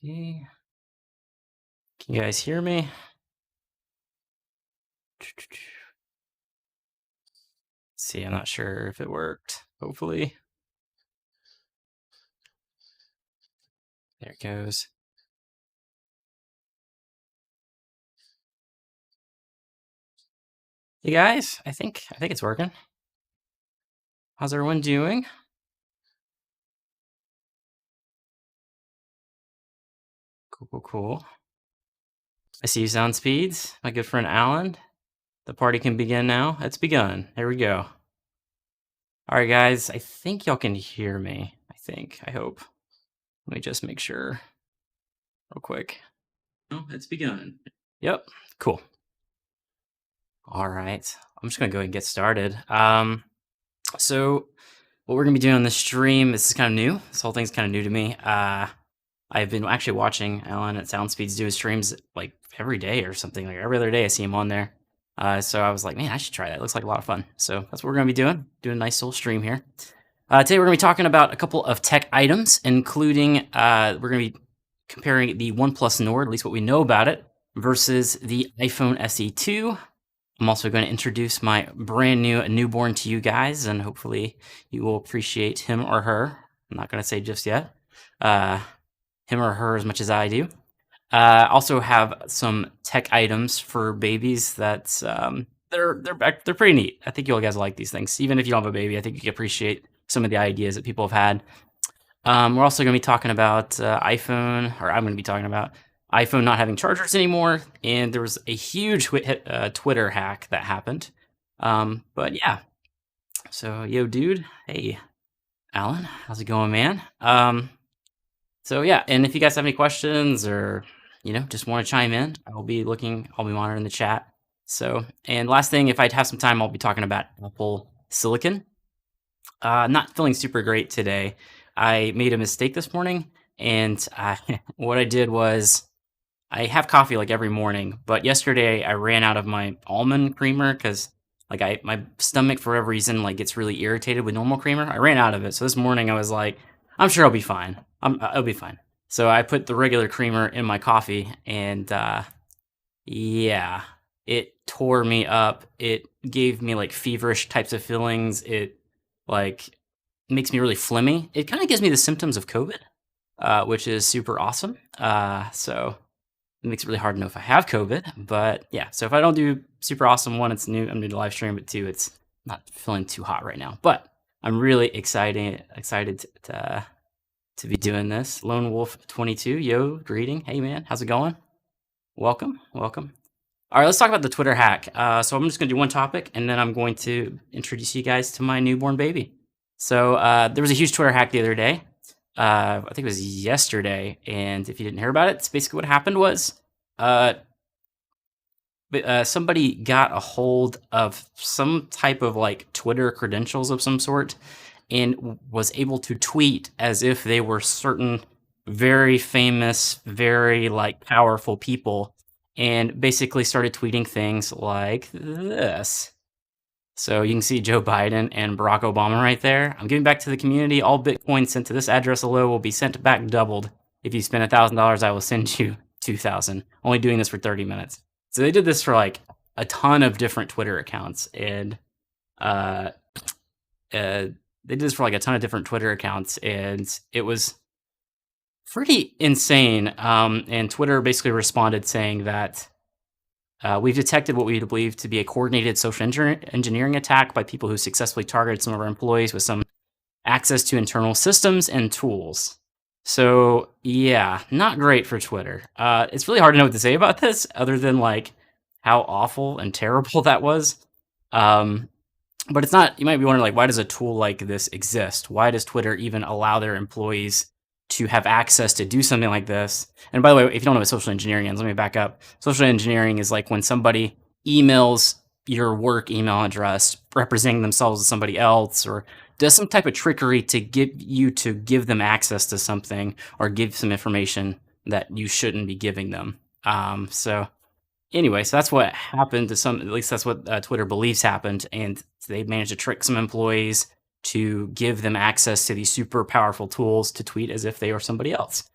Okay. Can you guys hear me? See, I'm not sure if it worked. Hopefully. There it goes. Hey guys, I think it's working. How's everyone doing? Cool. I see you, sound speeds. My good friend Alan. The party can begin now. It's begun. There we go. All right, guys. I think y'all can hear me. I hope. Let me just make sure real quick. Oh, it's begun. Yep. Cool. All right. I'm just gonna go ahead and get started. So what we're gonna be doing on this stream, this is kind of new. This whole thing's kind of new to me. I've been actually watching Alan at SoundSpeeds do his streams like every day or something. Like every other day, I see him on there. So I was like, man, I should try that. It looks like a lot of fun. So that's what we're gonna be doing. Doing a nice little stream here. Today we're gonna be talking about a couple of tech items, including we're gonna be comparing the OnePlus Nord, at least what we know about it, versus the iPhone SE2. I'm also going to introduce my brand new newborn to you guys, and hopefully you will appreciate him or her. I'm not going to say just yet. Him or her as much as I do. Also have some tech items for babies that they're pretty neat. I think you all guys will like these things. Even if you don't have a baby, I think you can appreciate some of the ideas that people have had. We're also going to be talking about iPhone, or I'm going to be talking about iPhone not having chargers anymore, and there was a huge Twitter hack that happened. But yeah, so yo, dude, hey, Alan, how's it going, man? So yeah, and if you guys have any questions or just want to chime in, I'll be monitoring the chat. So, and last thing, if I'd have some time, I'll be talking about Apple Silicon. Not feeling super great today. I made a mistake this morning, and what I did was I have coffee like every morning, but yesterday I ran out of my almond creamer because my stomach for whatever reason gets really irritated with normal creamer. I ran out of it, so this morning I was like, I'm sure I'll be fine. I'll be fine. So I put the regular creamer in my coffee, and yeah, it tore me up. It gave me feverish types of feelings. It makes me really phlegmy. It kind of gives me the symptoms of COVID, which is super awesome. So it makes it really hard to know if I have COVID, but yeah. So if I don't do super awesome, one, it's new. I'm new to live stream, but two, it's not feeling too hot right now. But I'm really excited to be doing this. Lone Wolf 22, yo, greeting. Hey man, how's it going? Welcome. All right, let's talk about the Twitter hack. So I'm just gonna do one topic, and then I'm going to introduce you guys to my newborn baby. So there was a huge Twitter hack the other day. I think it was yesterday, and if you didn't hear about it, it's basically what happened was somebody got a hold of some type of Twitter credentials of some sort and was able to tweet as if they were certain very famous, very powerful people, and basically started tweeting things like this. So you can see Joe Biden and Barack Obama right there. I'm giving back to the community. All Bitcoin sent to this address below will be sent back doubled. If you spend $1,000, I will send you 2,000. Only doing this for 30 minutes. So they did this for a ton of different Twitter accounts, and they did this for a ton of different Twitter accounts, and it was pretty insane. And Twitter basically responded saying that we've detected what we believe to be a coordinated social engineering attack by people who successfully targeted some of our employees with some access to internal systems and tools. So yeah, not great for Twitter. It's really hard to know what to say about this other than how awful and terrible that was. But it's not, you might be wondering why does a tool like this exist? Why does Twitter even allow their employees to have access to do something like this? And by the way, if you don't know what social engineering is, let me back up. Social engineering is when somebody emails your work email address representing themselves as somebody else, or does some type of trickery to give them access to something or give some information that you shouldn't be giving them. So anyway, so that's what happened to at least that's what Twitter believes happened. And they managed to trick some employees to give them access to these super powerful tools to tweet as if they were somebody else.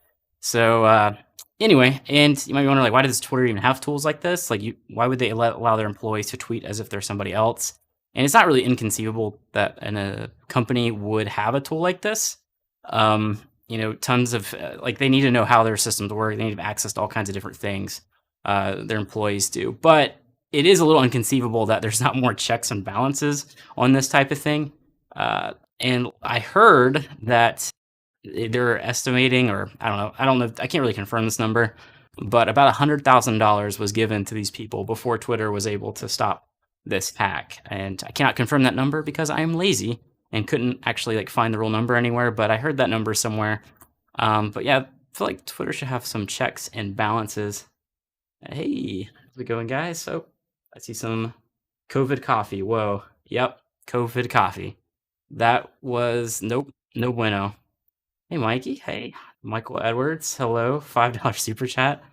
So anyway, and you might be wondering, like, why does Twitter even have tools like this? Like, why would they allow their employees to tweet as if they're somebody else? And it's not really inconceivable that a company would have a tool like this. Tons of like they need to know how their systems work. They need to have access to all kinds of different things. Their employees do, but it is a little inconceivable that there's not more checks and balances on this type of thing. And I heard that they're estimating, or I don't know, I can't really confirm this number, but about $100,000 was given to these people before Twitter was able to stop this hack. And I cannot confirm that number because I am lazy and couldn't actually like find the real number anywhere, but I heard that number somewhere. But yeah, I feel like Twitter should have some checks and balances. Hey, how's it going, guys? So I see some COVID coffee. Whoa. Yep. COVID coffee. That was nope. No bueno. Hey, Mikey. Hey, Michael Edwards. Hello. $5 super chat.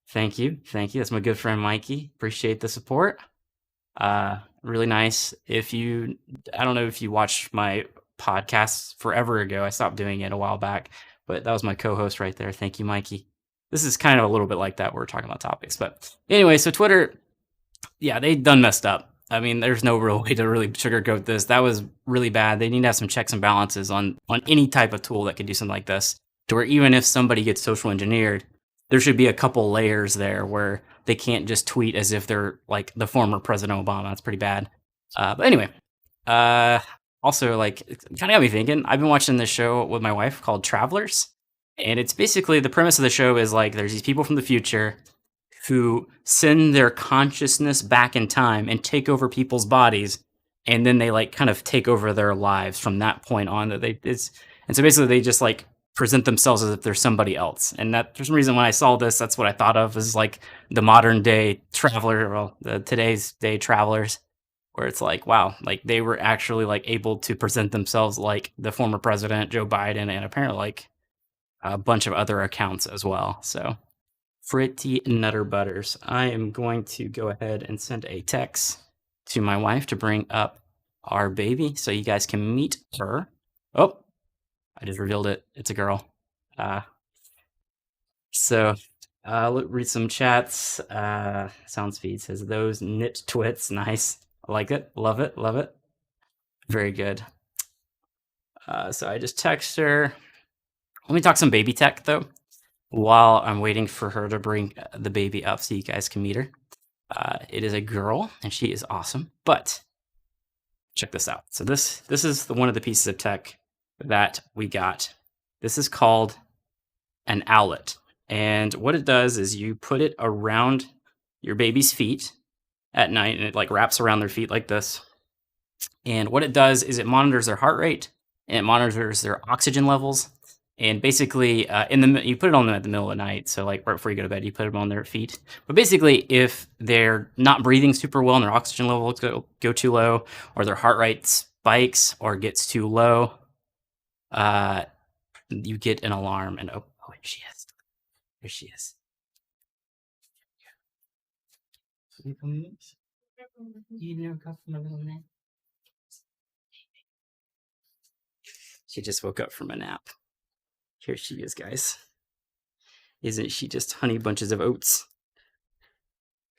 Thank you. Thank you. That's my good friend, Mikey. Appreciate the support. Really nice. I don't know if you watched my podcast forever ago. I stopped doing it a while back, but that was my co-host right there. Thank you, Mikey. This is kind of a little bit like that. We're talking about topics, but anyway, so Twitter, yeah, they done messed up. I mean, there's no real way to really sugarcoat this. That was really bad. They need to have some checks and balances on any type of tool that could do something like this, to where even if somebody gets social engineered, there should be a couple layers there where they can't just tweet as if they're like the former President Obama. That's pretty bad. But anyway, also like it kind of got me thinking. I've been watching this show with my wife called Travelers, and it's basically the premise of the show is like there's these people from the future who send their consciousness back in time and take over people's bodies, and then they like kind of take over their lives from that point on. And so basically they just like present themselves as if they're somebody else. And that for some reason when I saw this, that's what I thought of as like the modern day traveler, well, the today's day travelers, where it's like, wow, like they were actually like able to present themselves like the former president Joe Biden, and apparently like a bunch of other accounts as well. So pretty nutter butters. I am going to go ahead and send a text to my wife to bring up our baby so you guys can meet her. Oh, I just revealed it. It's a girl. So read some chats. Soundspeed says those knit twits. Nice. I like it. Love it. Love it. Very good. So I just text her. Let me talk some baby tech though, while I'm waiting for her to bring the baby up so you guys can meet her. It is a girl and she is awesome, but check this out. So this is one of the pieces of tech that we got. This is called an owlet. And what it does is you put it around your baby's feet at night, and it like wraps around their feet like this. And what it does is it monitors their heart rate and it monitors their oxygen levels. And basically, you put it on them at the middle of the night. So like right before you go to bed, you put them on their feet. But basically, if they're not breathing super well and their oxygen levels go too low, or their heart rate spikes or gets too low, you get an alarm. And oh, here she is. Here she is. She just woke up from a nap. Here she is, guys. Isn't she just honey bunches of oats?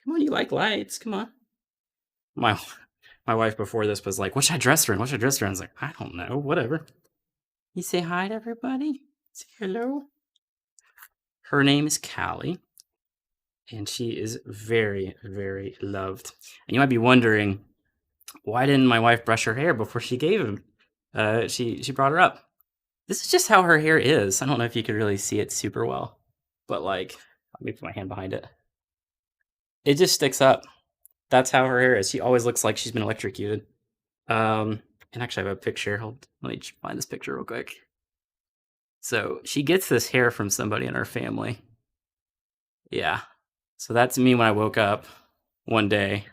Come on, you like lights. Come on. My wife before this was like, what should I dress her in? What should I dress her in? I was like, I don't know. Whatever. You say hi to everybody? Say hello. Her name is Callie, and she is very, very loved. And you might be wondering, why didn't my wife brush her hair before she gave him? She brought her up. This is just how her hair is. I don't know if you could really see it super well, but like, let me put my hand behind it. It just sticks up. That's how her hair is. She always looks like she's been electrocuted. And actually I have a picture. Let me find this picture real quick. So she gets this hair from somebody in her family. Yeah. So that's me when I woke up one day,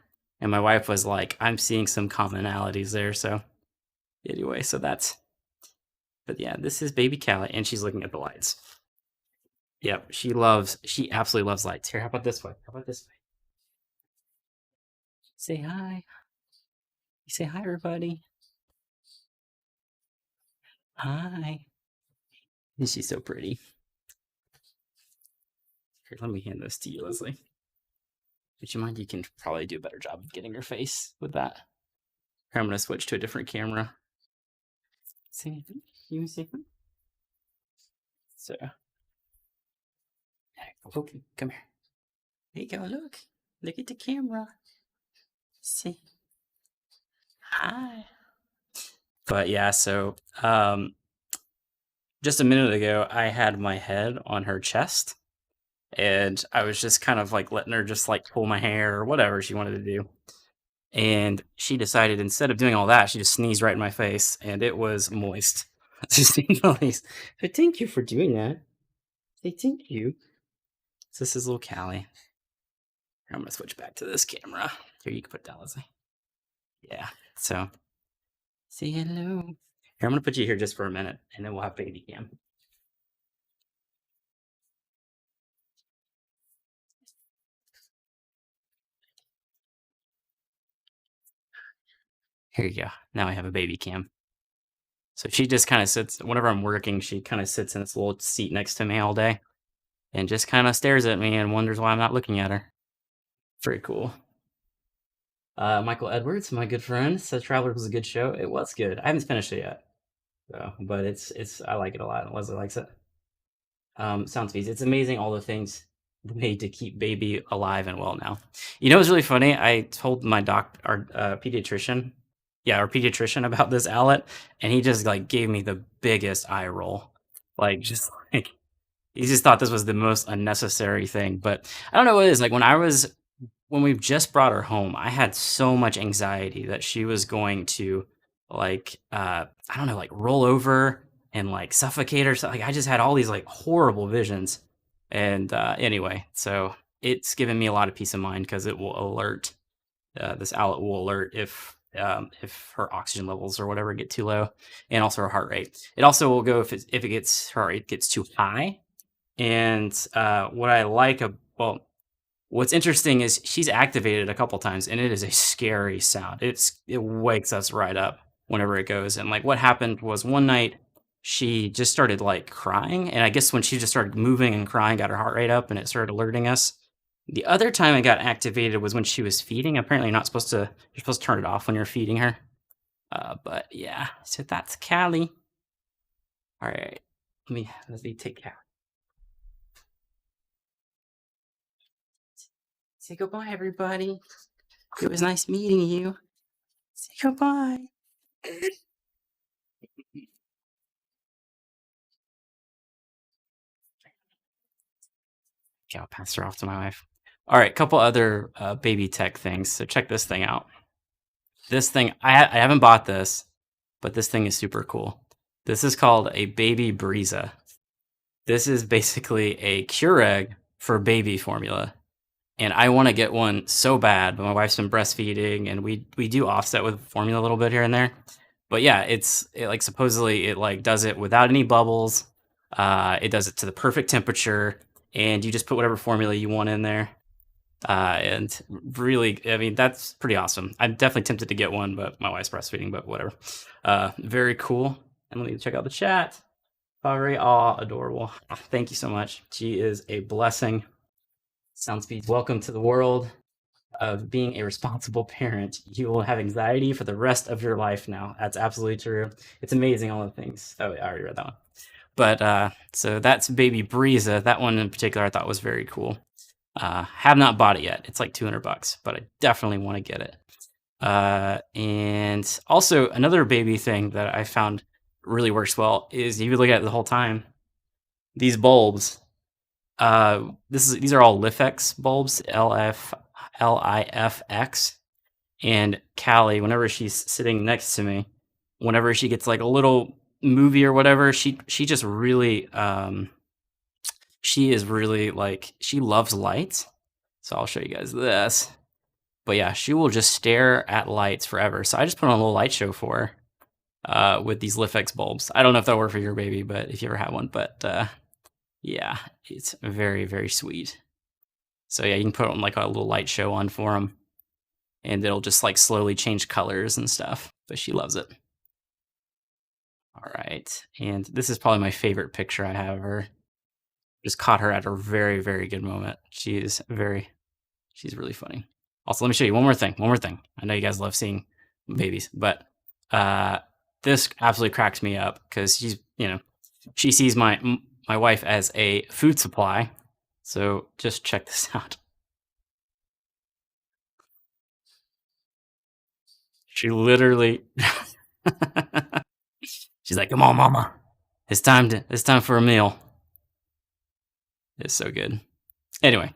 and my wife was like, I'm seeing some commonalities there. So anyway, but yeah, this is baby Callie, and she's looking at the lights. Yep, she absolutely loves lights. Here, how about this way? Say hi. You say hi, everybody. Hi. She's so pretty. Here, let me hand this to you, Leslie. Would you mind? You can probably do a better job of getting your face with that. Here, I'm going to switch to a different camera. See anything? You see anything? So, okay, come here. There you go. Look. Look at the camera. See. Hi. But yeah, so just a minute ago, I had my head on her chest, and I was just kind of like letting her just like pull my hair or whatever she wanted to do. And she decided instead of doing all that, she just sneezed right in my face, and it was moist. To say the least. So thank you for doing that. Say thank you. So this is little Callie. I'm gonna switch back to this camera. Here, you can put it down, Leslie. Yeah. So say hello. Here, I'm gonna put you here just for a minute, and then we'll have baby cam. Here you go. Now I have a baby cam. So she just kind of sits, whenever I'm working, she kind of sits in this little seat next to me all day and just kind of stares at me and wonders why I'm not looking at her. Very cool. Michael Edwards, my good friend, says Traveler was a good show. It was good. I haven't finished it yet, so, but I like it a lot. Leslie likes it. Sounds easy. It's amazing all the things made to keep baby alive and well now. You know, it's really funny. I told my our pediatrician about this outlet, and he just like gave me the biggest eye roll. Like, just like he just thought this was the most unnecessary thing. But I don't know what it is. Like when we just brought her home, I had so much anxiety that she was going to like I don't know, like roll over and like suffocate or something. Like, I just had all these like horrible visions. And anyway, so it's given me a lot of peace of mind because it will alert. This outlet will alert if her oxygen levels or whatever get too low, and also her heart rate. It also will go if her heart rate gets too high. And what I like, what's interesting is she's activated a couple times, and it is a scary sound. It wakes us right up whenever it goes. And like what happened was one night she just started like crying, and I guess when she just started moving and crying, got her heart rate up, and it started alerting us. The other time it got activated was when she was feeding. Apparently, you're supposed to turn it off when you're feeding her. But yeah, so that's Callie. All right, let me take Callie. Say goodbye, everybody. It was nice meeting you. Say goodbye. Okay, I'll pass her off to my wife. All right, couple other baby tech things. So check this thing out. This thing, I haven't bought this, but this thing is super cool. This is called a Baby Breeza. This is basically a Keurig for baby formula. And I want to get one so bad, but my wife's been breastfeeding, and we do offset with formula a little bit here and there. But yeah, it supposedly it like does it without any bubbles. It does it to the perfect temperature, and you just put whatever formula you want in there. And really, I mean, that's pretty awesome. I'm definitely tempted to get one, but my wife's breastfeeding, but whatever. Very cool. And let me check out the chat. Very adorable. Thank you so much. She is a blessing. Soundspeeds, welcome to the world of being a responsible parent. You will have anxiety for the rest of your life now. That's absolutely true. It's amazing, all the things. Oh, I already read that one. But so that's Baby Breeza. That one in particular I thought was very cool. Have not bought it yet. It's like $200, but I definitely want to get it. And also another baby thing that I found really works well is if you look at it the whole time, these bulbs. These are all Lifx bulbs, LIFX. And Callie, whenever she's sitting next to me, whenever she gets like a little movie or whatever, she just really she is really like, she loves lights. So I'll show you guys this. But yeah, she will just stare at lights forever. So I just put on a little light show for her with these Lifx bulbs. I don't know if that'll work for your baby, but if you ever have one, but yeah, it's very, very sweet. So yeah, you can put on like a little light show on for them, and it'll just like slowly change colors and stuff. But she loves it. All right, and this is probably my favorite picture I have of her. Just caught her at a very, very good moment. She's really funny. Also, let me show you one more thing. One more thing. I know you guys love seeing babies, but uh, this absolutely cracks me up because she sees my wife as a food supply. So just check this out. She literally, she's like, "Come on, mama, it's time for a meal." It's so good. Anyway,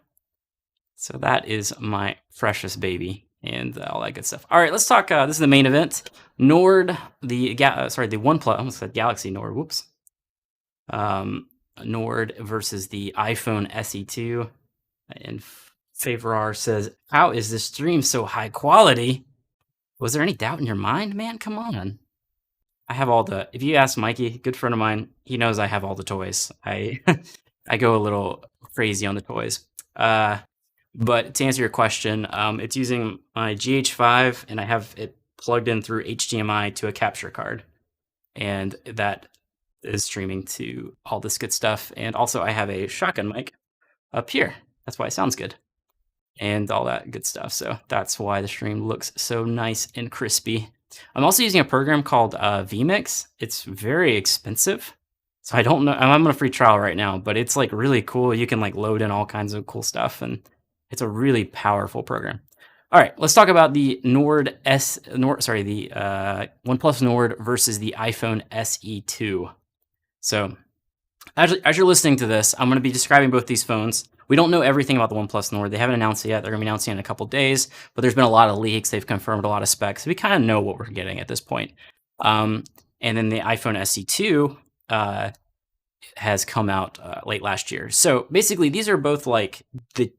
so that is my precious baby and all that good stuff. All right, let's talk. This is the main event. Nord, the OnePlus. I almost said Galaxy Nord. Whoops. Nord versus the iPhone SE2. And Favorar says, "How is this stream so high quality? Was there any doubt in your mind, man? Come on." I have all the. If you ask Mikey, good friend of mine, he knows I have all the toys. I I go a little crazy on the toys. But to answer your question, it's using my GH5, and I have it plugged in through HDMI to a capture card, and that is streaming to all this good stuff. And also, I have a shotgun mic up here. That's why it sounds good, and all that good stuff. So that's why the stream looks so nice and crispy. I'm also using a program called vMix. It's very expensive. So I don't know. I'm on a free trial right now, but it's like really cool. You can like load in all kinds of cool stuff, and it's a really powerful program. All right, let's talk about the OnePlus Nord versus the iPhone SE2. So as you're listening to this, I'm going to be describing both these phones. We don't know everything about the OnePlus Nord. They haven't announced it yet. They're going to be announcing it in a couple days, but there's been a lot of leaks. They've confirmed a lot of specs. We kind of know what we're getting at this point. And then the iPhone SE2 has come out late last year. So basically, these are both like the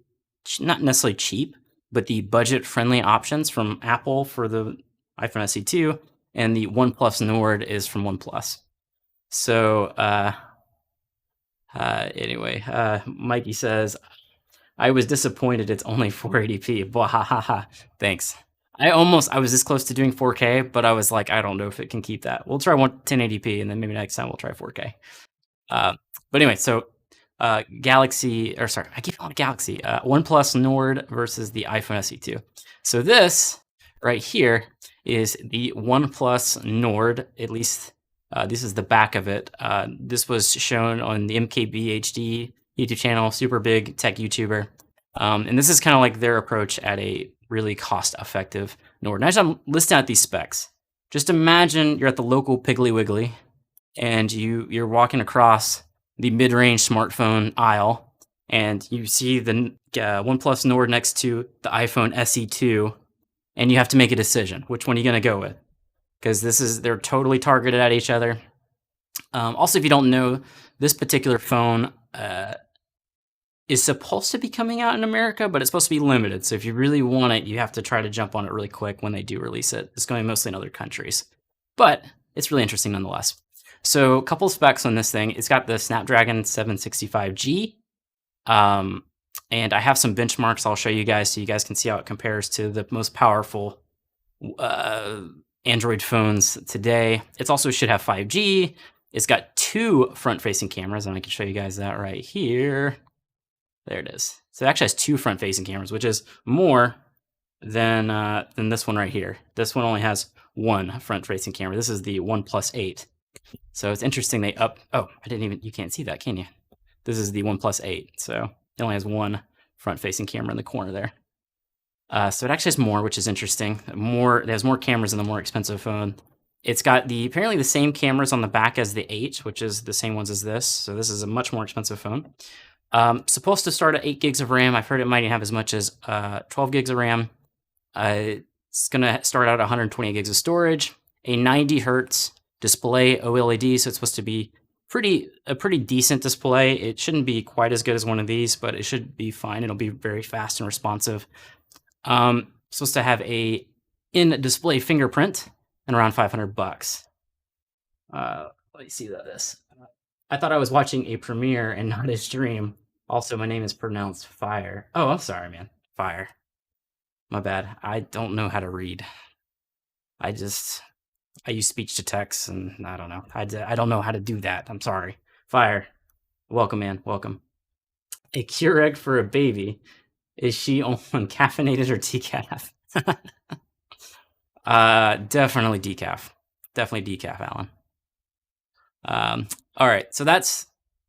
not necessarily cheap, but the budget-friendly options from Apple for the iPhone SE2, and the OnePlus Nord is from OnePlus. So anyway, Mikey says, "I was disappointed it's only 480p. Bwahaha. Thanks. I was this close to doing 4K, but I was like, I don't know if it can keep that. We'll try 1080p, and then maybe next time we'll try 4K. But anyway, so Galaxy, or sorry, I keep calling it Galaxy. OnePlus Nord versus the iPhone SE2. So this right here is the OnePlus Nord. At least this is the back of it. This was shown on the MKBHD YouTube channel, super big tech YouTuber. And this is kind of like their approach at a really cost-effective Nord. Now, as I'm listing out these specs, just imagine you're at the local Piggly Wiggly, and you're walking across the mid-range smartphone aisle, and you see the OnePlus Nord next to the iPhone SE2, and you have to make a decision. Which one are you going to go with? Because they're totally targeted at each other. Also, if you don't know, this particular phone is supposed to be coming out in America, but it's supposed to be limited. So if you really want it, you have to try to jump on it really quick when they do release it. It's going mostly in other countries, but it's really interesting nonetheless. So a couple specs on this thing. It's got the Snapdragon 765G. And I have some benchmarks I'll show you guys so you guys can see how it compares to the most powerful Android phones today. It also should have 5G. It's got 2 front-facing cameras, and I can show you guys that right here. There it is. So it actually has 2 front-facing cameras, which is more than this one right here. This one only has 1 front-facing camera. This is the OnePlus 8. So it's interesting you can't see that, can you? This is the OnePlus 8. So it only has 1 front-facing camera in the corner there. So it actually has more, which is interesting. It has more cameras in the more expensive phone. It's got apparently the same cameras on the back as the 8, which is the same ones as this. So this is a much more expensive phone. Supposed to start at 8 gigs of RAM. I've heard it might have as much as 12 gigs of RAM. It's going to start out at 128 gigs of storage, a 90 hertz display OLED, so it's supposed to be a pretty decent display. It shouldn't be quite as good as one of these, but it should be fine. It'll be very fast and responsive. Supposed to have a in-display fingerprint and around $500. Let me see this. I thought I was watching a premiere and not a stream. Also, my name is pronounced Fire. Oh, I'm sorry, man. Fire. My bad. I don't know how to read. I use speech to text, and I don't know. I don't know how to do that. I'm sorry. Fire. Welcome, man. Welcome. A Keurig for a baby. Is she on caffeinated or decaf? Definitely decaf. Definitely decaf, Alan. All right, so that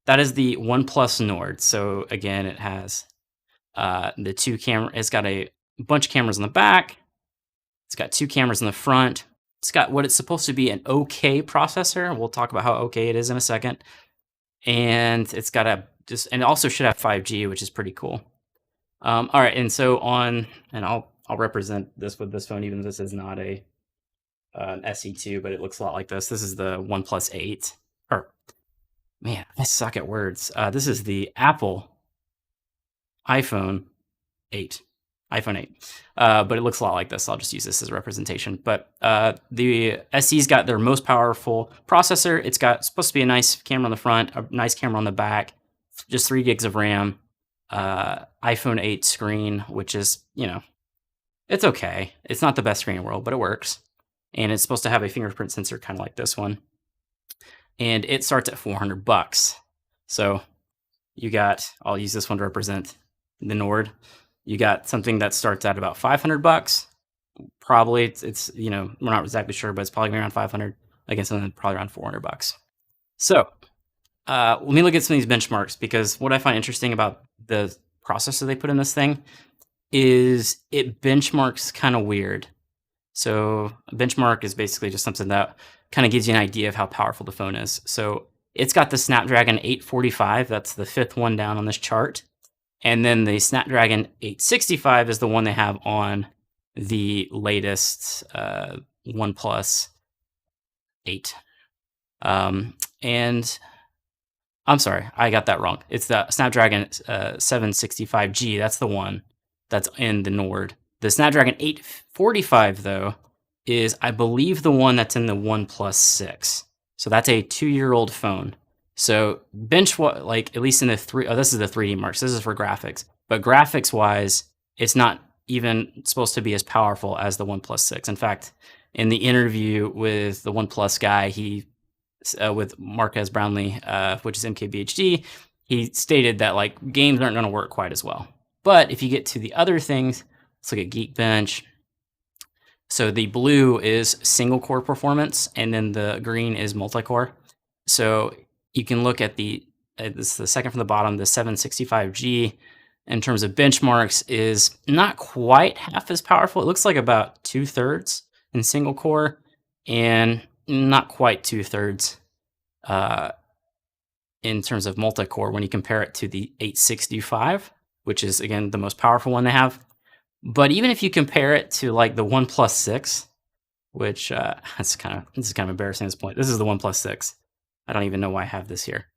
is the OnePlus Nord. So again, it has the two camera. It's got a bunch of cameras in the back. It's got two cameras in the front. It's got what it's supposed to be an OK processor. We'll talk about how OK it is in a second. And it's got and it also should have 5G, which is pretty cool. All right, and so and I'll represent this with this phone, even though this is not an SE2, but it looks a lot like this. This is the OnePlus 8. Or man, I suck at words. This is the Apple iPhone 8. iPhone 8. But it looks a lot like this. So I'll just use this as a representation. But the SE's got their most powerful processor. It's supposed to be a nice camera on the front, a nice camera on the back, just 3 gigs of RAM, iPhone 8 screen, which is, it's okay. It's not the best screen in the world, but it works. And it's supposed to have a fingerprint sensor kind of like this one. And it starts at $400. So I'll use this one to represent the Nord. You got something that starts at about $500. Probably it's we're not exactly sure, but it's probably around 500 against something probably around $400. So let me look at some of these benchmarks, because what I find interesting about the processor they put in this thing is it benchmarks kind of weird. So a benchmark is basically just something that kind of gives you an idea of how powerful the phone is. So it's got the Snapdragon 845. That's the 5th one down on this chart. And then the Snapdragon 865 is the one they have on the latest OnePlus 8. And I'm sorry, I got that wrong. It's the Snapdragon 765G. That's the one that's in the Nord. The Snapdragon 845, though, is, I believe, the one that's in the OnePlus 6. So that's a 2-year-old phone. So at least in this is the 3D marks. This is for graphics. But graphics-wise, it's not even supposed to be as powerful as the OnePlus 6. In fact, in the interview with the OnePlus guy, with Marquez Brownlee, which is MKBHD, he stated that games aren't going to work quite as well. But if you get to the other things, let's look at Geekbench. So the blue is single core performance, and then the green is multi-core. So you can look at this is the second from the bottom, the 765G, in terms of benchmarks, is not quite half as powerful. It looks like about 2/3 in single core, and not quite 2/3 in terms of multi-core when you compare it to the 865, which is, again, the most powerful one they have. But even if you compare it to the OnePlus 6, which this is kind of embarrassing at this point. This is the OnePlus 6. I don't even know why I have this here.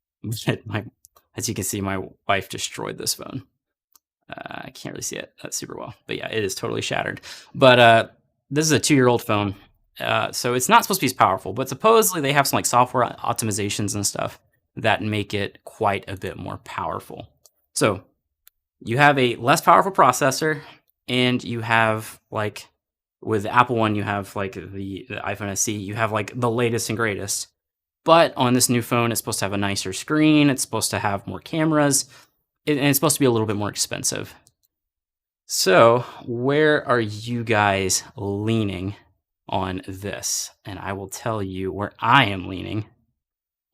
As you can see, my wife destroyed this phone. I can't really see it super well, but yeah, it is totally shattered. But this is a 2-year-old phone, so it's not supposed to be as powerful. But supposedly they have some software optimizations and stuff that make it quite a bit more powerful. So you have a less powerful processor, and you have with the Apple one, you have the iPhone SE, you have the latest and greatest. But on this new phone, it's supposed to have a nicer screen. It's supposed to have more cameras, and it's supposed to be a little bit more expensive. So where are you guys leaning on this? And I will tell you where I am leaning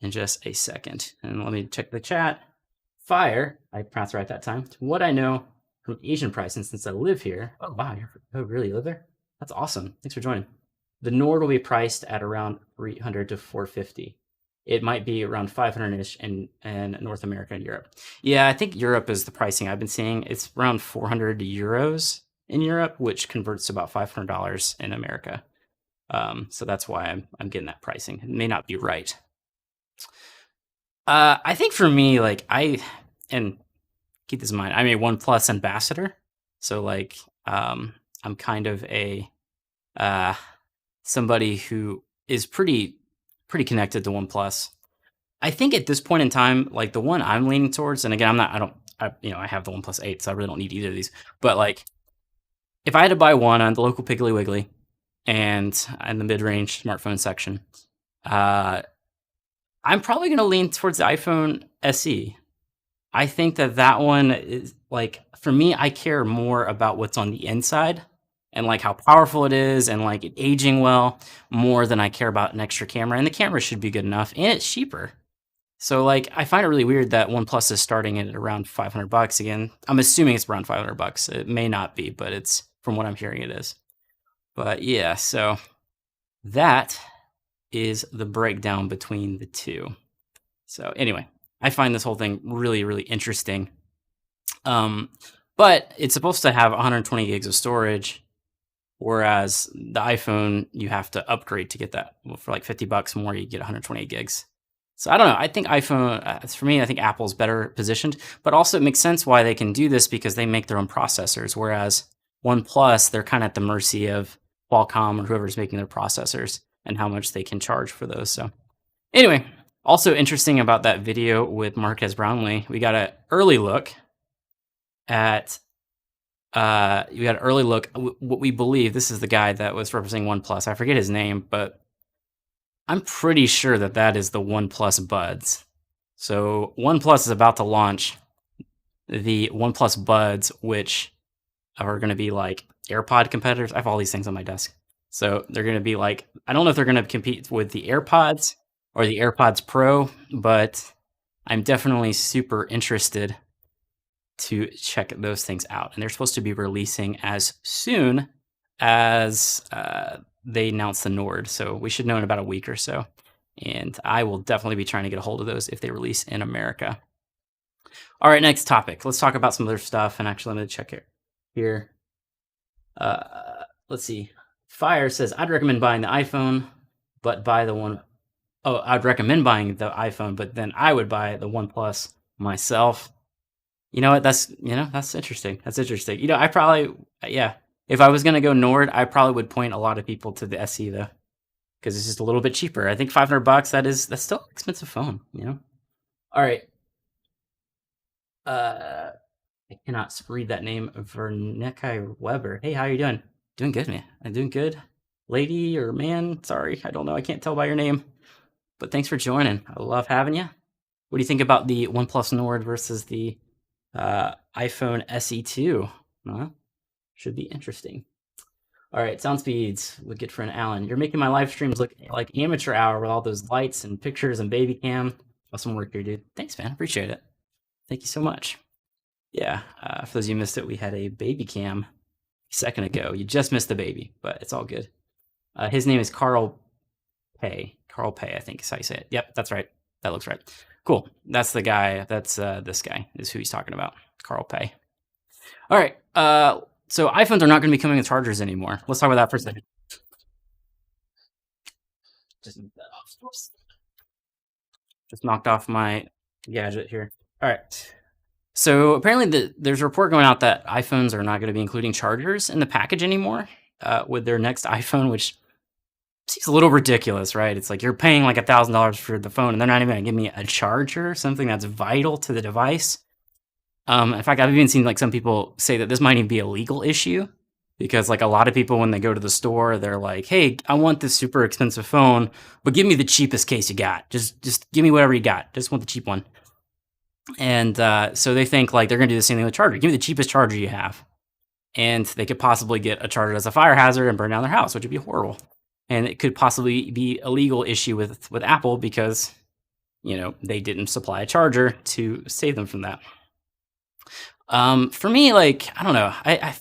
in just a second. And let me check the chat. Fire, I pronounced it right that time. What I know from Asian pricing, since I live here. Oh, wow. Oh, really? You live there? That's awesome. Thanks for joining. The Nord will be priced at around $300 to $450. It might be around 500-ish in North America and Europe. Yeah, I think Europe is the pricing I've been seeing. It's around 400 euros in Europe, which converts to about $500 in America. So that's why I'm getting that pricing. It may not be right. I think for me, and keep this in mind, I'm a OnePlus ambassador. So I'm kind of a somebody who is pretty connected to OnePlus. I think at this point in time, the one I'm leaning towards, and again, I have the OnePlus 8, so I really don't need either of these. But if I had to buy one on the local Piggly Wiggly and in the mid-range smartphone section, I'm probably going to lean towards the iPhone SE. I think that that one is like for me, I care more about what's on the inside and like how powerful it is and like it aging well more than I care about an extra camera. And the camera should be good enough and it's cheaper. So like I find it really weird that OnePlus is starting at around 500 bucks again. I'm assuming it's around 500 bucks. It may not be, but it's from what I'm hearing it is. But yeah, so that is the breakdown between the two. So anyway, I find this whole thing really, really interesting. But it's supposed to have 120 gigs of storage, whereas the iPhone you have to upgrade to get that. Well, for like 50 bucks more, you get 128 gigs. So I don't know. I think iPhone, for me, I think Apple's better positioned, but also it makes sense why they can do this because they make their own processors, whereas OnePlus, they're kind of at the mercy of Qualcomm or whoever's making their processors and how much they can charge for those. So anyway, also interesting about that video with Marquez Brownlee, we got an early look at what we believe. This is the guy that was representing OnePlus. I forget his name, but I'm pretty sure that that is the OnePlus Buds. So OnePlus is about to launch the OnePlus Buds, which are going to be like AirPod competitors. I have all these things on my desk. So they're going to be like, I don't know if they're going to compete with the AirPods or the AirPods Pro, but I'm definitely super interested to check those things out. And they're supposed to be releasing as soon as they announce the Nord. So we should know in about a week or so. And I will definitely be trying to get a hold of those if they release in America. All right, next topic. Let's talk about some other stuff. And actually, I'm going to check it here. Let's see. Fire says, I'd recommend buying the iPhone, but buy the one. Oh, I'd recommend buying the iPhone, but then I would buy the OnePlus myself. You know what? That's interesting. That's interesting. You know, I probably, yeah. If I was going to go Nord, I probably would point a lot of people to the SE though, because it's just a little bit cheaper. I think 500 bucks, that's still an expensive phone, you know? All right. I cannot read that name. Vernekai Weber. Hey, how you doing? Doing good, man. I'm doing good. Lady or man? Sorry, I don't know. I can't tell by your name. But thanks for joining. I love having you. What do you think about the OnePlus Nord versus the iPhone SE2? Should be interesting. All right, sound speeds with good friend Alan. You're making my live streams look like amateur hour with all those lights and pictures and baby cam. Awesome work here, dude. Thanks, man. Appreciate it. Thank you so much. Yeah, for those of you who missed it, we had a baby cam a second ago. You just missed the baby, but it's all good. His name is Carl Pay. Carl Pay, I think is how you say it. Yep, that's right. That looks right. Cool. That's the guy. That's this guy is who he's talking about. Carl Pay. All right. So iPhones are not going to be coming with chargers anymore. Let's talk about that for a second. Just knocked off my gadget here. All right. So apparently there's a report going out that iPhones are not going to be including chargers in the package anymore with their next iPhone, which seems a little ridiculous, right? It's like you're paying like $1,000 for the phone and they're not even going to give me a charger, something that's vital to the device. In fact, I've even seen like some people say that this might even be a legal issue because like a lot of people, when they go to the store, they're like, hey, I want this super expensive phone, but give me the cheapest case you got. Just give me whatever you got. Just want the cheap one. And so they think like they're going to do the same thing with charger. Give me the cheapest charger you have. And they could possibly get a charger as a fire hazard and burn down their house, which would be horrible. And it could possibly be a legal issue with Apple because, you know, they didn't supply a charger to save them from that. For me, like, I don't know. I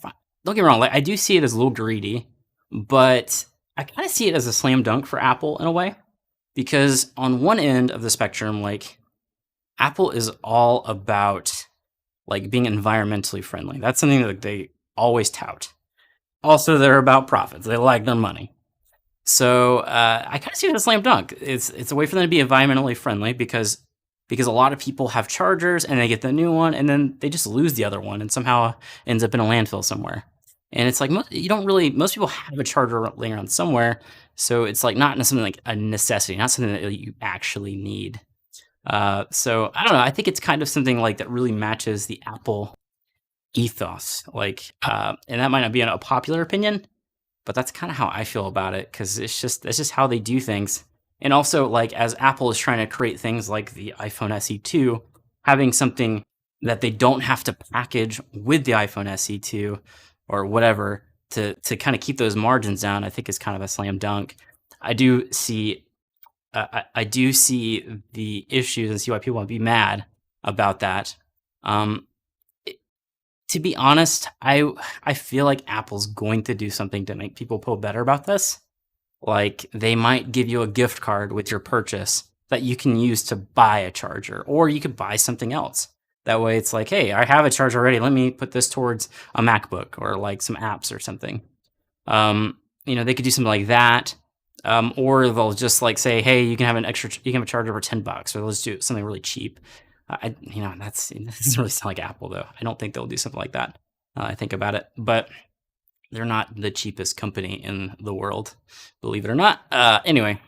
don't get me wrong. Like, I do see it as a little greedy, but I kind of see it as a slam dunk for Apple in a way, because on one end of the spectrum, like, Apple is all about like being environmentally friendly. That's something that they always tout. Also, they're about profits. They like their money. So I kind of see it as a slam dunk. It's a way for them to be environmentally friendly because a lot of people have chargers and they get the new one and then they just lose the other one and somehow ends up in a landfill somewhere. And it's like most people have a charger laying around somewhere, so it's like not something like a necessity, not something that you actually need. So I don't know. I think it's kind of something like that really matches the Apple ethos. Like, and that might not be a popular opinion, but that's kind of how I feel about it because that's just how they do things. And also, like, as Apple is trying to create things like the iPhone SE2, having something that they don't have to package with the iPhone SE 2 or whatever to kind of keep those margins down, I think is kind of a slam dunk. I do see I do see the issues and see why people would be mad about that. Um, to be honest, I feel like Apple's going to do something to make people feel better about this. Like, they might give you a gift card with your purchase that you can use to buy a charger, or you could buy something else. That way it's like, "Hey, I have a charger already, let me put this towards a MacBook or, like, some apps or something." They could do something like that, or they'll just, like, say, "Hey, you can have you can have a charger for $10," or they'll just do something really cheap. That's it doesn't really sound like Apple, though. I don't think they'll do something like that, I think about it, but they're not the cheapest company in the world, believe it or not. Anyway,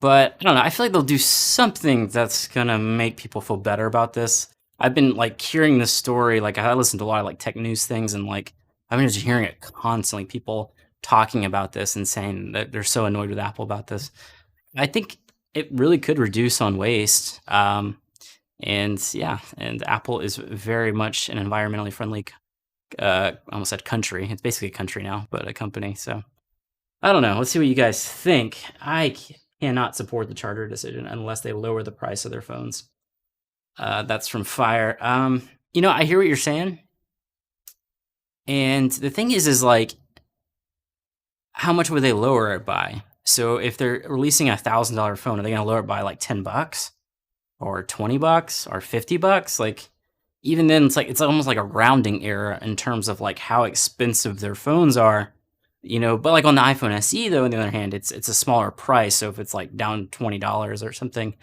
but I don't know. I feel like they'll do something that's gonna make people feel better about this. I've been like hearing this story. Like I listen to a lot of like tech news things, and like I've been just hearing it constantly. People talking about this and saying that they're so annoyed with Apple about this. I think it really could reduce on waste. And yeah, and Apple is very much an environmentally friendly I almost said country. It's basically a country now, but a company. So I don't know. Let's see what you guys think. I cannot support the charger decision unless they lower the price of their phones. That's from Fire. I hear what you're saying, and the thing is like, how much would they lower it by? So if they're releasing $1,000 phone, are they going to lower it by like $10 or $20 or $50? Like, even then, it's almost like a rounding error in terms of like how expensive their phones are, But like on the iPhone SE, though, on the other hand, it's a smaller price. So if it's like down $20 or something,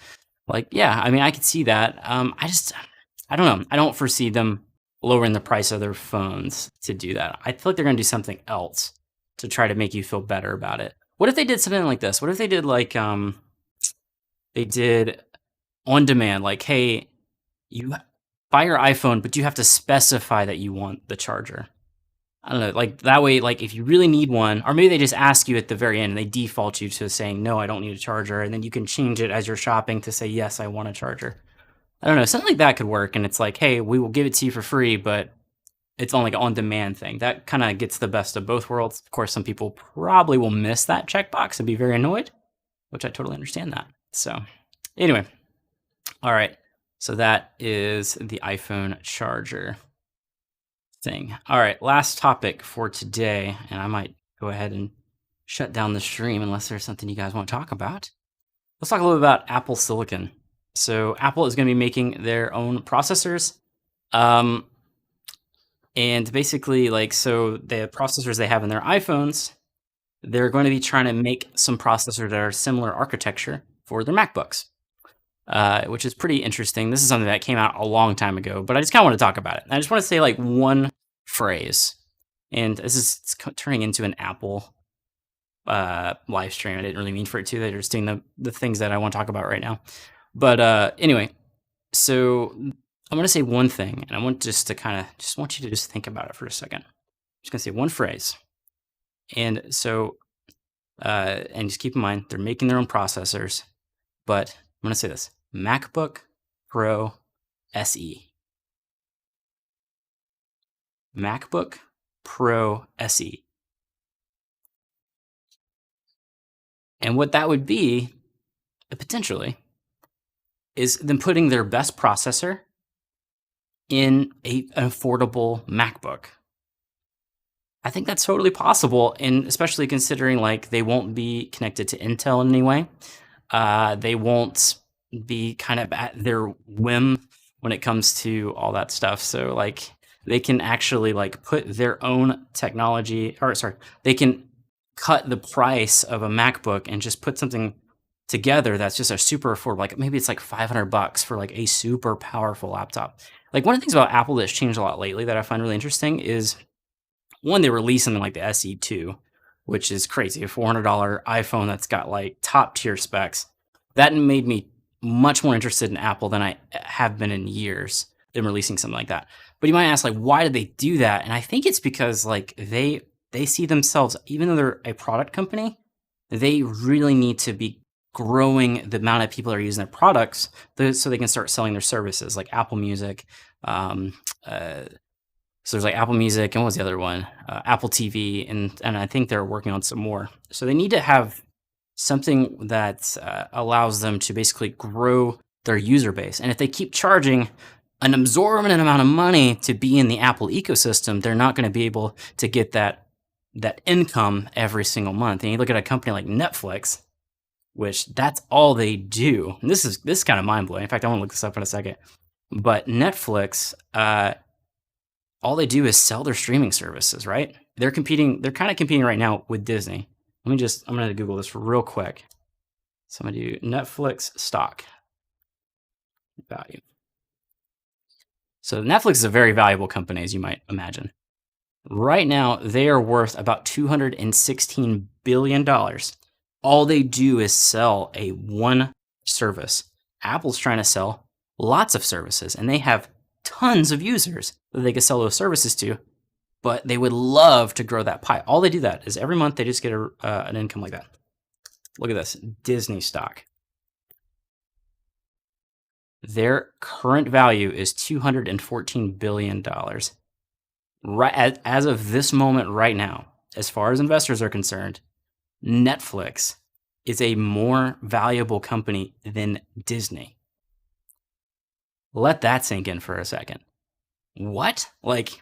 like yeah, I mean, I could see that. I don't know. I don't foresee them lowering the price of their phones to do that. I feel like they're going to do something else to try to make you feel better about it. What if they did something like this? What if they did like they did on demand, like, hey, you buy your iPhone, but you have to specify that you want the charger. I don't know, like that way, like if you really need one, or maybe they just ask you at the very end and they default you to saying, no, I don't need a charger. And then you can change it as you're shopping to say, yes, I want a charger. I don't know, something like that could work. And it's like, hey, we will give it to you for free, but it's only like an on-demand thing. That kind of gets the best of both worlds. Of course, some people probably will miss that checkbox and be very annoyed, which I totally understand that. So anyway, all right. So that is the iPhone charger thing. All right, last topic for today, and I might go ahead and shut down the stream unless there's something you guys want to talk about. Let's talk a little bit about Apple Silicon. So Apple is going to be making their own processors. And basically, so the processors they have in their iPhones, they're going to be trying to make some processors that are similar architecture for their MacBooks. Which is pretty interesting. This is something that came out a long time ago, but I just kind of want to talk about it. I just want to say like one phrase, and it's turning into an Apple live stream. I didn't really mean for it to. They're just doing the things that I want to talk about right now. But anyway, so I'm going to say one thing, and I want just want you to just think about it for a second. I'm just going to say one phrase, and so and just keep in mind they're making their own processors, but I'm going to say this: MacBook Pro SE. MacBook Pro SE. And what that would be, potentially, is them putting their best processor in an affordable MacBook. I think that's totally possible, and especially considering like they won't be connected to Intel in any way. They won't be kind of at their whim when it comes to all that stuff. So like they can actually like put their own technology, or sorry, they can cut the price of a MacBook and just put something together that's just a super affordable. Like maybe it's like $500 for like a super powerful laptop. Like one of the things about Apple that's changed a lot lately that I find really interesting is one, they released something like the SE2, which is crazy, a $400 iPhone that's got like top tier specs. That made me much more interested in Apple than I have been in years, them releasing something like that. But you might ask, like, why did they do that? And I think it's because like they see themselves, even though they're a product company, they really need to be growing the amount of people that are using their products so they can start selling their services like Apple Music, Um, uh, so there's like Apple Music, and what was the other one? Apple TV, and I think they're working on some more. So they need to have something that allows them to basically grow their user base. And if they keep charging an absorbent amount of money to be in the Apple ecosystem, they're not going to be able to get that income every single month. And you look at a company like Netflix, which that's all they do. And this is kind of mind blowing. In fact, I want to look this up in a second. But Netflix, all they do is sell their streaming services, right? They're competing. They're kind of competing right now with Disney. I'm going to Google this real quick. So I'm going to do Netflix stock value. So Netflix is a very valuable company, as you might imagine. Right now, they are worth about $216 billion. All they do is sell a one service. Apple's trying to sell lots of services, and they have tons of users that they could sell those services to, but they would love to grow that pie. All they do that is every month they just get an income like that. Look at this, Disney stock. Their current value is $214 billion. Right, as of this moment right now, as far as investors are concerned, Netflix is a more valuable company than Disney. Let that sink in for a second. What? Like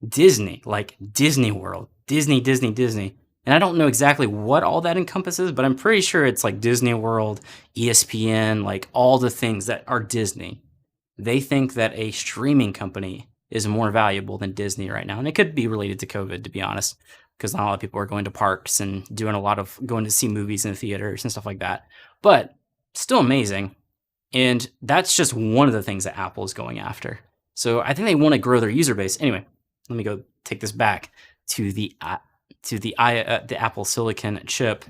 Disney World, Disney. And I don't know exactly what all that encompasses, but I'm pretty sure it's like Disney World, ESPN, like all the things that are Disney. They think that a streaming company is more valuable than Disney right now. And it could be related to COVID, to be honest, because not a lot of people are going to parks and doing a lot of going to see movies in the theaters and stuff like that. But still amazing. And that's just one of the things that Apple is going after. So I think they want to grow their user base. Anyway, let me go take this back to the Apple Silicon chip.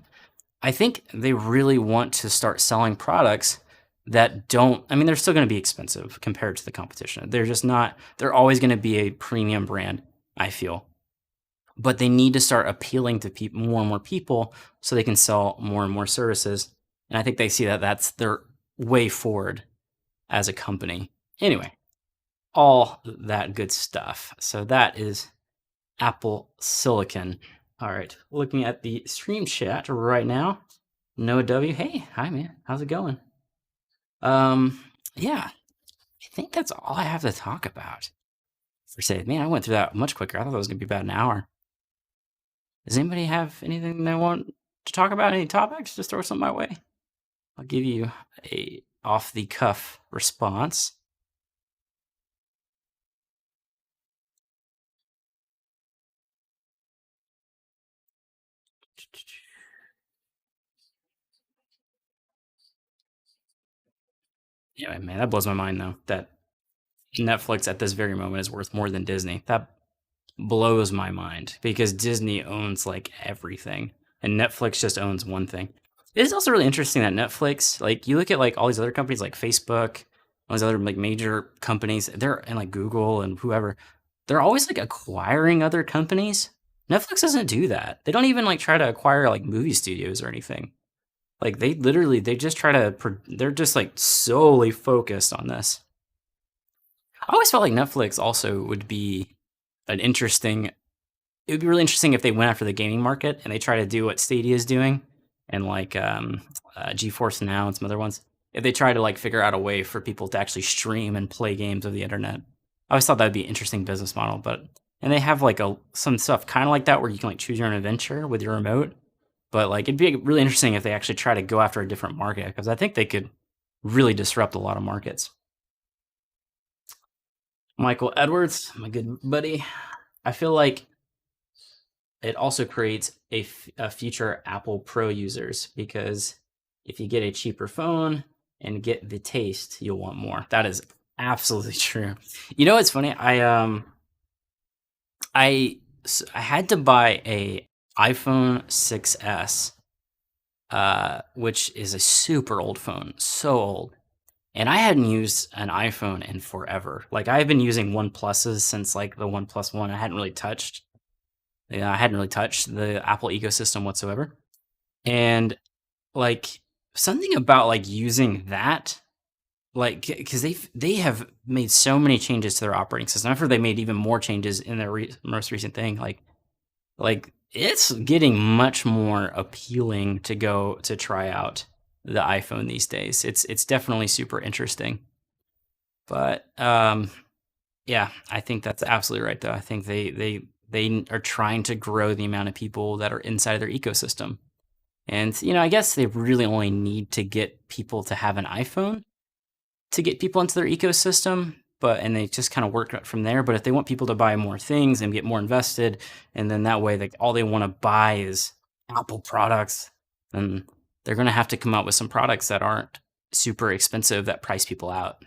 I think they really want to start selling products that don't, I mean, they're still going to be expensive compared to the competition. They're just not, they're always going to be a premium brand, I feel. But they need to start appealing to more and more people so they can sell more and more services. And I think they see that that's their way forward as a company. Anyway, all that good stuff. So that is Apple Silicon. All right, looking at the stream chat right now. Noah W. Hey, hi man, how's it going? Yeah, I think that's all I have to talk about. For say, man, I went through that much quicker. I thought it was gonna be about an hour. Does anybody have anything they want to talk about? Any topics? Just throw something my way. I'll give you a off the cuff response. Yeah, man, that blows my mind though. That Netflix at this very moment is worth more than Disney. That blows my mind because Disney owns like everything and Netflix just owns one thing. It is also really interesting that Netflix, like you look at like all these other companies like Facebook, all these other like major companies, they're and like Google and whoever, they're always like acquiring other companies. Netflix doesn't do that. They don't even like try to acquire like movie studios or anything. Like they just try to, they're just like solely focused on this. I always felt like Netflix also would be an interesting, it would be really interesting if they went after the gaming market and they try to do what Stadia is doing and like GeForce Now and some other ones. If they try to like figure out a way for people to actually stream and play games of the internet, I always thought that would be an interesting business model. And they have like some stuff kind of like that where you can like choose your own adventure with your remote. But like it'd be really interesting if they actually try to go after a different market because I think they could really disrupt a lot of markets. Michael Edwards, my good buddy. I feel like it also creates a future Apple Pro users because if you get a cheaper phone and get the taste, you'll want more. That is absolutely true. You know what's funny? I had to buy a iPhone 6s, which is a super old phone, so old. And I hadn't used an iPhone in forever. Like I've been using OnePluses since like the OnePlus One. I hadn't really touched the Apple ecosystem whatsoever. And like something about like using that like, because they have made so many changes to their operating system. I've heard they made even more changes in their most recent thing. Like it's getting much more appealing to go to try out the iPhone these days. It's definitely super interesting. But yeah, I think that's absolutely right though. I think they are trying to grow the amount of people that are inside of their ecosystem. And I guess they really only need to get people to have an iPhone to get people into their ecosystem, and they just kind of work from there. But if they want people to buy more things and get more invested, and then that way, all they want to buy is Apple products, then they're going to have to come out with some products that aren't super expensive that price people out.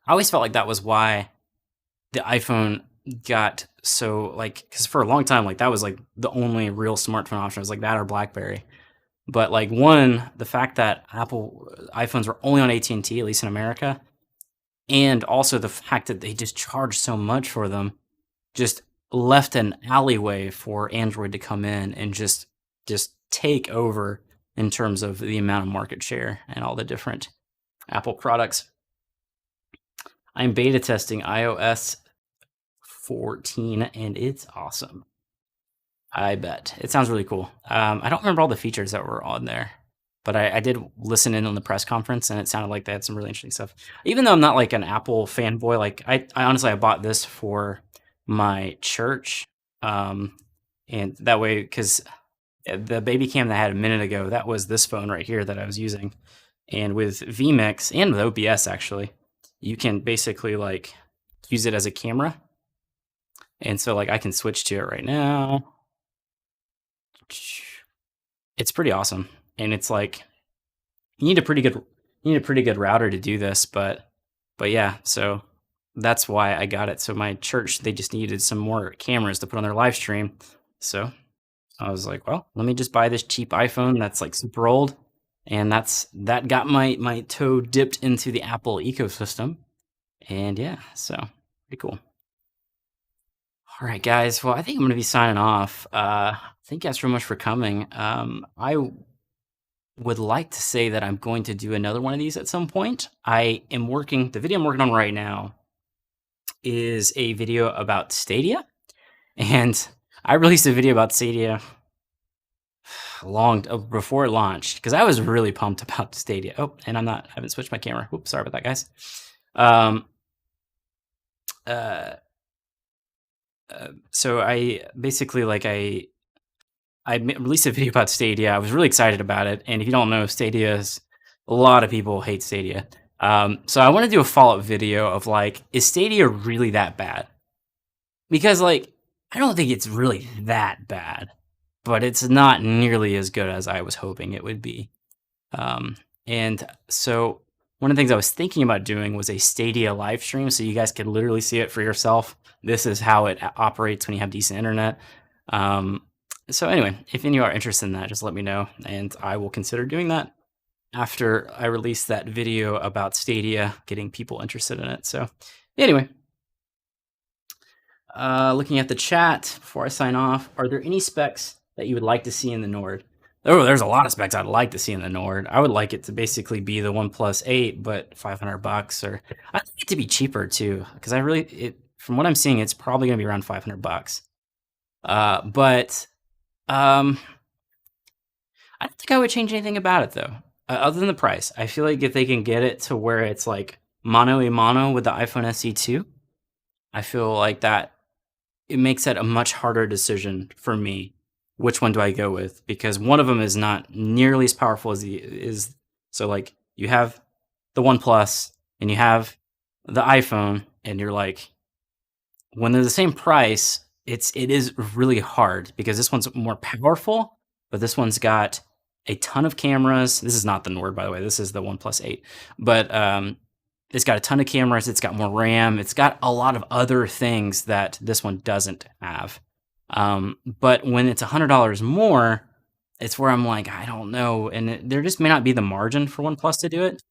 I always felt like that was why the iPhone got so because for a long time, that was the only real smartphone option. It was like that or BlackBerry. But the fact that Apple iPhones were only on AT&T, at least in America, and also the fact that they just charged so much for them, just left an alleyway for Android to come in and just take over in terms of the amount of market share and all the different Apple products. I'm beta testing iOS 14, and it's awesome. I bet. It sounds really cool. I don't remember all the features that were on there, but I did listen in on the press conference, and it sounded like they had some really interesting stuff. Even though I'm not an Apple fanboy, I honestly, I bought this for my church, and that way, because the baby cam that I had a minute ago, that was this phone right here that I was using. And with vMix and with OBS, actually, you can basically use it as a camera. And so I can switch to it right now. It's pretty awesome. And it's you need a pretty good router to do this, but yeah, so that's why I got it. So my church, they just needed some more cameras to put on their live stream. So I was like, well, let me just buy this cheap iPhone that's super old. And that got my toe dipped into the Apple ecosystem. And yeah, so pretty cool. All right, guys. Well, I think I'm going to be signing off. Thank you guys so much for coming. I would like to say that I'm going to do another one of these at some point. The video I'm working on right now is a video about Stadia. And I released a video about Stadia long before it launched because I was really pumped about Stadia. Oh, and I haven't switched my camera. Oops, sorry about that, guys. So I basically I released a video about Stadia. I was really excited about it, and if you don't know, a lot of people hate Stadia. So I want to do a follow-up video of is Stadia really that bad? Because I don't think it's really that bad, but it's not nearly as good as I was hoping it would be. And so one of the things I was thinking about doing was a Stadia live stream, so you guys could literally see it for yourself. This is how it operates when you have decent internet. So anyway, if any of you are interested in that, just let me know, and I will consider doing that after I release that video about Stadia, getting people interested in it. So anyway, looking at the chat before I sign off, are there any specs that you would like to see in the Nord? Oh, there's a lot of specs I'd like to see in the Nord. I would like it to basically be the OnePlus 8, but $500, or I'd like it to be cheaper too, because from what I'm seeing, it's probably going to be around $500. But I don't think I would change anything about it though, other than the price. I feel like if they can get it to where it's mono a mono with the iPhone SE2, I feel like that it makes that a much harder decision for me. Which one do I go with? Because one of them is not nearly as powerful as the is. So you have the OnePlus and you have the iPhone, and you're when they're the same price, it is really hard because this one's more powerful, but this one's got a ton of cameras. This is not the Nord, by the way. This is the OnePlus 8, but it's got a ton of cameras. It's got more RAM. It's got a lot of other things that this one doesn't have. But when it's $100 more, it's where I'm I don't know. And there just may not be the margin for OnePlus to do it.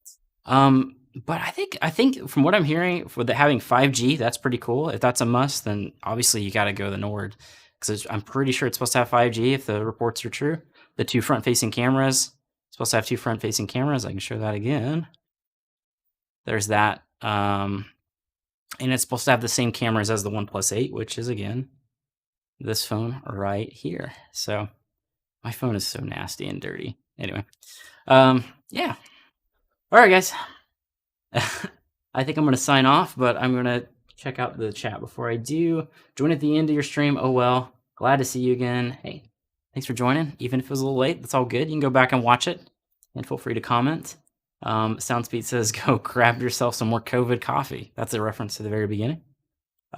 But I think from what I'm hearing, with having 5G, that's pretty cool. If that's a must, then obviously you got to go the Nord, because I'm pretty sure it's supposed to have 5G if the reports are true. The two front-facing cameras, it's supposed to have two front-facing cameras. I can show that again. there's that. And it's supposed to have the same cameras as the OnePlus 8, which is, again, this phone right here. So my phone is so nasty and dirty. Anyway, yeah. All right, guys. I think I'm going to sign off, but I'm going to check out the chat before I do. Join at the end of your stream. Oh, well. Glad to see you again. Hey, thanks for joining. Even if it was a little late, that's all good. You can go back and watch it, and feel free to comment. Soundspeed says, go grab yourself some more COVID coffee. That's a reference to the very beginning.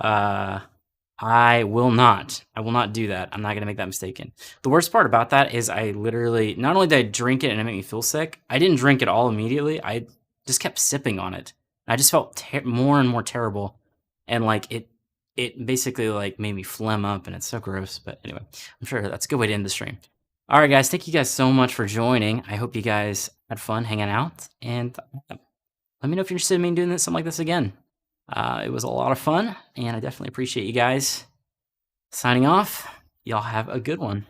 I will not do that. I'm not going to make that mistake. The worst part about that is I literally, not only did I drink it and it made me feel sick, I didn't drink it all immediately. I just kept sipping on it. I just felt more and more terrible. And like it basically like made me phlegm up, and it's so gross. But anyway, I'm sure that's a good way to end the stream. All right, guys. Thank you guys so much for joining. I hope you guys had fun hanging out, and let me know if you're interested in me doing something like this again. It was a lot of fun, and I definitely appreciate you guys. Signing off. Y'all have a good one.